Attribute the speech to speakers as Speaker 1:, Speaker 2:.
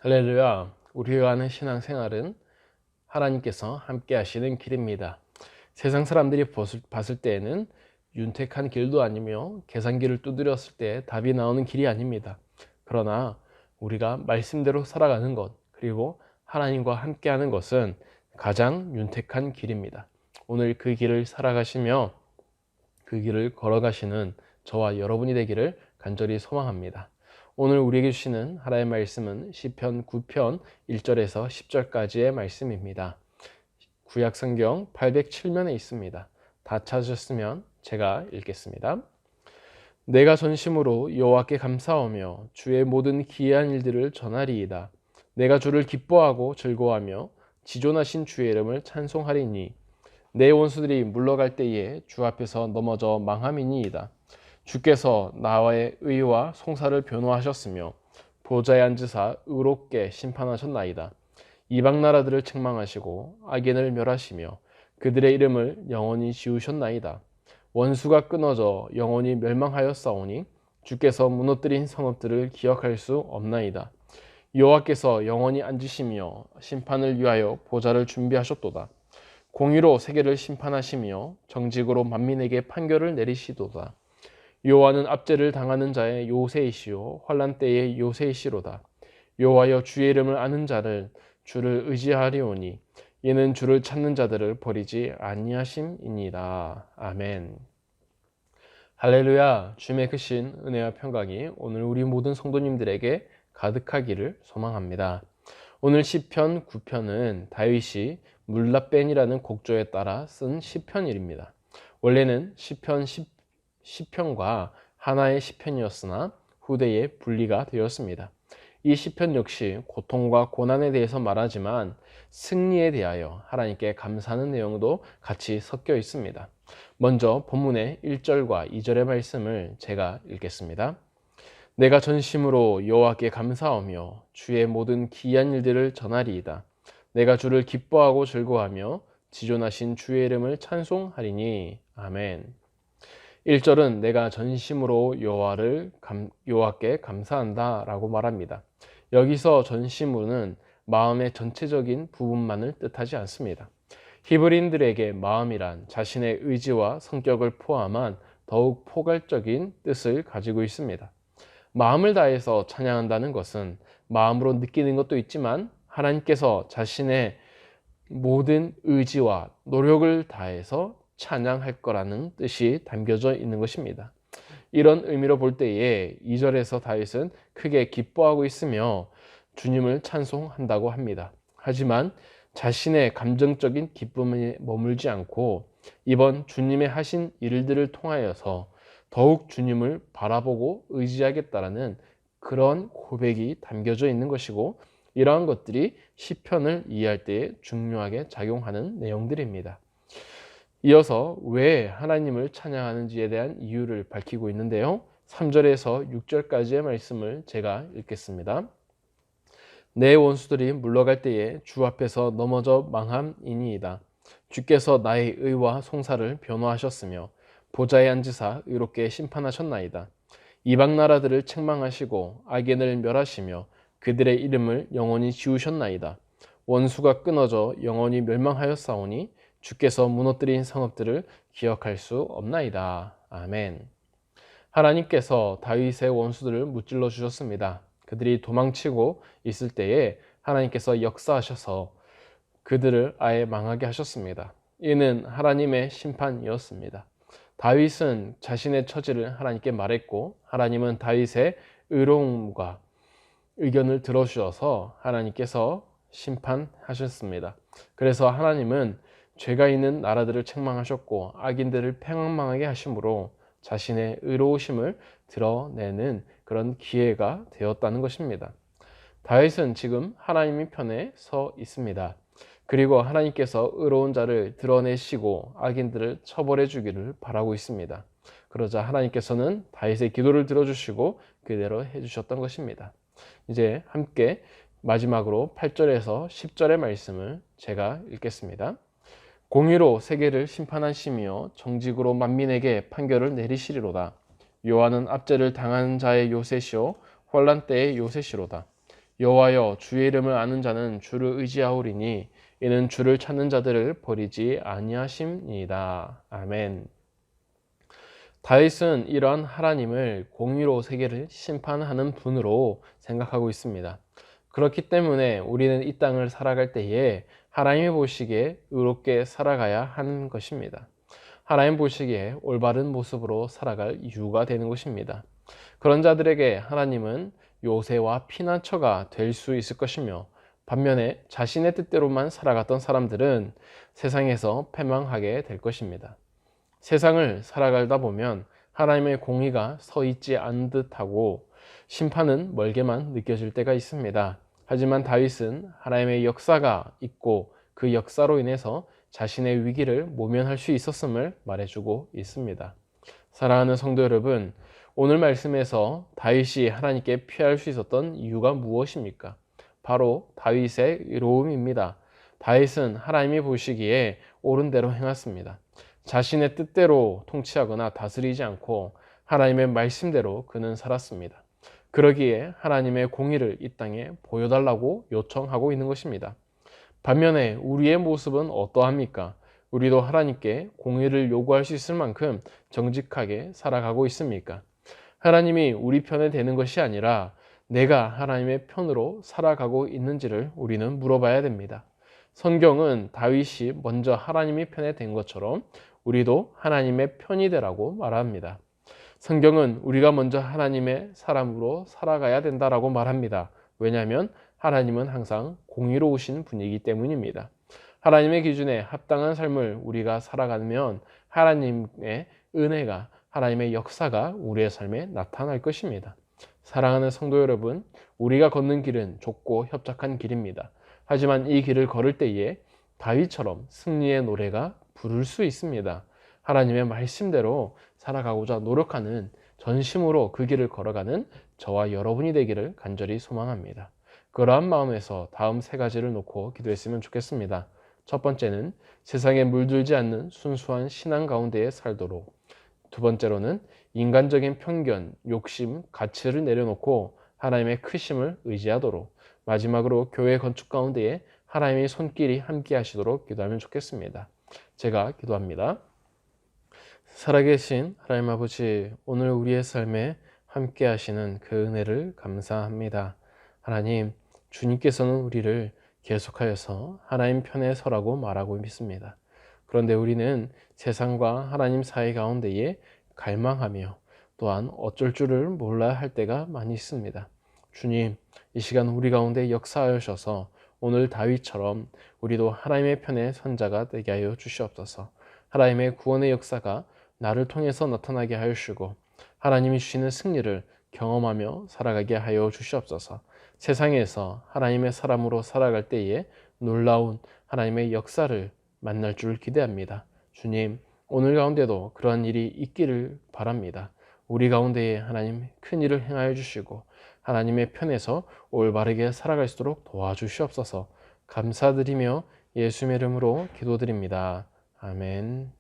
Speaker 1: 할렐루야. 우리가 하는 신앙생활은 하나님께서 함께 하시는 길입니다. 세상 사람들이 봤을 때에는 윤택한 길도 아니며 계산기를 두드렸을 때 답이 나오는 길이 아닙니다. 그러나 우리가 말씀대로 살아가는 것, 그리고 하나님과 함께 하는 것은 가장 윤택한 길입니다. 오늘 그 길을 살아가시며 그 길을 걸어가시는 저와 여러분이 되기를 간절히 소망합니다. 오늘 우리에게 주시는 하나님의 말씀은 시편 9편 1절에서 10절까지의 말씀입니다. 구약 성경 807면에 있습니다. 다 찾으셨으면 제가 읽겠습니다. 내가 전심으로 여호와께 감사하며 주의 모든 기이한 일들을 전하리이다. 내가 주를 기뻐하고 즐거워하며 지존하신 주의 이름을 찬송하리니 내 원수들이 물러갈 때에 주 앞에서 넘어져 망함이니이다. 주께서 나의 의와 송사를 변호하셨으며 보좌에 앉으사 의롭게 심판하셨나이다. 이방 나라들을 책망하시고 악인을 멸하시며 그들의 이름을 영원히 지우셨나이다. 원수가 끊어져 영원히 멸망하였사오니 주께서 무너뜨린 성읍들을 기억할 수 없나이다. 여호와께서 영원히 앉으시며 심판을 위하여 보좌를 준비하셨도다. 공의로 세계를 심판하시며 정직으로 만민에게 판결을 내리시도다. 여호와는 압제를 당하는 자의 요새이시요 환난 때의 요새이시로다. 여호와여 주의 이름을 아는 자를 주를 의지하리오니 이는 주를 찾는 자들을 버리지 아니하심이니이다. 아멘. 할렐루야. 주님의 크신 은혜와 평강이 오늘 우리 모든 성도님들에게 가득하기를 소망합니다. 오늘 시편 9편은 다윗이 물라벤이라는 곡조에 따라 쓴 시편일입니다. 원래는 시편 10편과 하나의 시편이었으나 후대에 분리가 되었습니다. 이 시편 역시 고통과 고난에 대해서 말하지만 승리에 대하여 하나님께 감사하는 내용도 같이 섞여 있습니다. 먼저 본문의 1절과 2절의 말씀을 제가 읽겠습니다. 내가 전심으로 여호와께 감사하며 주의 모든 기이한 일들을 전하리이다. 내가 주를 기뻐하고 즐거워하며 지존하신 주의 이름을 찬송하리니. 아멘. 1절은 내가 전심으로 여호와께 감사한다 라고 말합니다. 여기서 전심으로는 마음의 전체적인 부분만을 뜻하지 않습니다. 히브리인들에게 마음이란 자신의 의지와 성격을 포함한 더욱 포괄적인 뜻을 가지고 있습니다. 마음을 다해서 찬양한다는 것은 마음으로 느끼는 것도 있지만 하나님께서 자신의 모든 의지와 노력을 다해서 찬양할 거라는 뜻이 담겨져 있는 것입니다. 이런 의미로 볼 때에 2절에서 다윗은 크게 기뻐하고 있으며 주님을 찬송한다고 합니다. 하지만 자신의 감정적인 기쁨에 머물지 않고 이번 주님의 하신 일들을 통하여서 더욱 주님을 바라보고 의지하겠다라는 그런 고백이 담겨져 있는 것이고 이러한 것들이 시편을 이해할 때에 중요하게 작용하는 내용들입니다. 이어서 왜 하나님을 찬양하는지에 대한 이유를 밝히고 있는데요. 3절에서 6절까지의 말씀을 제가 읽겠습니다. 내 원수들이 물러갈 때에 주 앞에서 넘어져 망함이니이다. 주께서 나의 의와 송사를 변호하셨으며 보좌에 앉으사 의롭게 심판하셨나이다. 이방 나라들을 책망하시고 악인을 멸하시며 그들의 이름을 영원히 지우셨나이다. 원수가 끊어져 영원히 멸망하였사오니 주께서 무너뜨린 성읍들을 기억할 수 없나이다. 아멘. 하나님께서 다윗의 원수들을 무찔러 주셨습니다. 그들이 도망치고 있을 때에 하나님께서 역사하셔서 그들을 아예 망하게 하셨습니다. 이는 하나님의 심판이었습니다. 다윗은 자신의 처지를 하나님께 말했고 하나님은 다윗의 의로움과 의견을 들어주셔서 하나님께서 심판하셨습니다. 그래서 하나님은 죄가 있는 나라들을 책망하셨고 악인들을 패망하게 하심으로 자신의 의로우심을 드러내는 그런 기회가 되었다는 것입니다. 다윗은 지금 하나님의 편에 서 있습니다. 그리고 하나님께서 의로운 자를 드러내시고 악인들을 처벌해 주기를 바라고 있습니다. 그러자 하나님께서는 다윗의 기도를 들어주시고 그대로 해주셨던 것입니다. 이제 함께 마지막으로 8절에서 10절의 말씀을 제가 읽겠습니다. 공의로 세계를 심판하시며 정직으로 만민에게 판결을 내리시리로다. 여호와는 압제를 당한 자의 요새시오 환난 때의 요새시로다. 여호와여 주의 이름을 아는 자는 주를 의지하오리니 이는 주를 찾는 자들을 버리지 아니하심이니이다. 아멘. 다윗은 이러한 하나님을 공의로 세계를 심판하는 분으로 생각하고 있습니다. 그렇기 때문에 우리는 이 땅을 살아갈 때에 하나님이 보시기에 의롭게 살아가야 하는 것입니다. 하나님 보시기에 올바른 모습으로 살아갈 이유가 되는 것입니다. 그런 자들에게 하나님은 요새와 피난처가 될 수 있을 것이며, 반면에 자신의 뜻대로만 살아갔던 사람들은 세상에서 패망하게 될 것입니다. 세상을 살아가다 보면 하나님의 공의가 서 있지 않은 듯하고 심판은 멀게만 느껴질 때가 있습니다. 하지만 다윗은 하나님의 역사가 있고 그 역사로 인해서 자신의 위기를 모면할 수 있었음을 말해주고 있습니다. 사랑하는 성도 여러분, 오늘 말씀에서 다윗이 하나님께 피할 수 있었던 이유가 무엇입니까? 바로 다윗의 의로움입니다. 다윗은 하나님이 보시기에 옳은 대로 행했습니다. 자신의 뜻대로 통치하거나 다스리지 않고 하나님의 말씀대로 그는 살았습니다. 그러기에 하나님의 공의를 이 땅에 보여달라고 요청하고 있는 것입니다. 반면에 우리의 모습은 어떠합니까? 우리도 하나님께 공의를 요구할 수 있을 만큼 정직하게 살아가고 있습니까? 하나님이 우리 편에 되는 것이 아니라 내가 하나님의 편으로 살아가고 있는지를 우리는 물어봐야 됩니다. 성경은 다윗이 먼저 하나님의 편에 된 것처럼 우리도 하나님의 편이 되라고 말합니다. 성경은 우리가 먼저 하나님의 사람으로 살아가야 된다라고 말합니다. 왜냐하면 하나님은 항상 공의로우신 분이기 때문입니다. 하나님의 기준에 합당한 삶을 우리가 살아가면 하나님의 은혜가, 하나님의 역사가 우리의 삶에 나타날 것입니다. 사랑하는 성도 여러분, 우리가 걷는 길은 좁고 협착한 길입니다. 하지만 이 길을 걸을 때에 다윗처럼 승리의 노래가 부를 수 있습니다. 하나님의 말씀대로 살아가고자 노력하는, 전심으로 그 길을 걸어가는 저와 여러분이 되기를 간절히 소망합니다. 그러한 마음에서 다음 세 가지를 놓고 기도했으면 좋겠습니다. 첫 번째는 세상에 물들지 않는 순수한 신앙 가운데에 살도록, 두 번째로는 인간적인 편견, 욕심, 가치를 내려놓고 하나님의 크심을 의지하도록, 마지막으로 교회 건축 가운데에 하나님의 손길이 함께 하시도록 기도하면 좋겠습니다. 제가 기도합니다. 살아계신 하나님 아버지, 오늘 우리의 삶에 함께 하시는 그 은혜를 감사합니다. 하나님, 주님께서는 우리를 계속하여서 하나님 편에 서라고 말하고 믿습니다. 그런데 우리는 세상과 하나님 사이 가운데에 갈망하며 또한 어쩔 줄을 몰라야 할 때가 많이 있습니다. 주님, 이 시간 우리 가운데 역사하셔서 오늘 다윗처럼 우리도 하나님의 편에 선 자가 되게 하여 주시옵소서. 하나님의 구원의 역사가 나를 통해서 나타나게 하여 주시고 하나님이 주시는 승리를 경험하며 살아가게 하여 주시옵소서. 세상에서 하나님의 사람으로 살아갈 때에 놀라운 하나님의 역사를 만날 줄 기대합니다. 주님, 오늘 가운데도 그러한 일이 있기를 바랍니다. 우리 가운데에 하나님 큰 일을 행하여 주시고 하나님의 편에서 올바르게 살아갈 수 있도록 도와주시옵소서. 감사드리며 예수님의 이름으로 기도드립니다. 아멘.